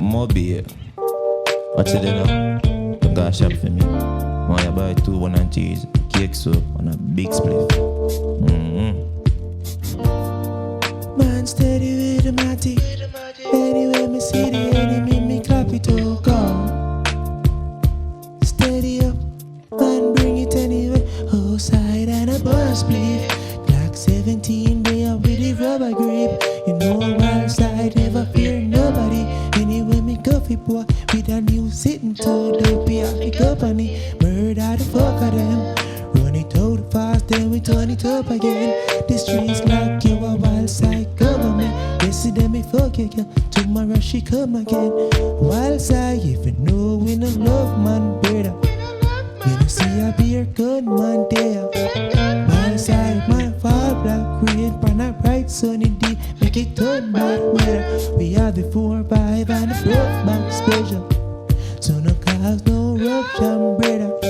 Mobile. What's it now? Don't go shop for me. Want you buy 2 1 and cheese, cake soup, and a big split. Man steady with the matic. Anyway, me see the enemy, me clap it all gone. Steady up, man bring it anyway. Outside and a bus split. Glock 17, they are with the rubber grip. You know wild side, never fear nobody. Anyway, me coffee boy with a new sitting toe. Dopey off the company, murder the fuck of them. Run it out fast, then we turn it up again. The streets like you a wild side government. Yesterday me fuck you, girl. Tomorrow she come again. Wild side, if you know we no love man, brother. You know see a beer gunman there. Wild side, man fall black rain, pan a bright sunny day, make it turn bad weather. We have the 4-5 and the broke back special. So no cause no rupture, brother.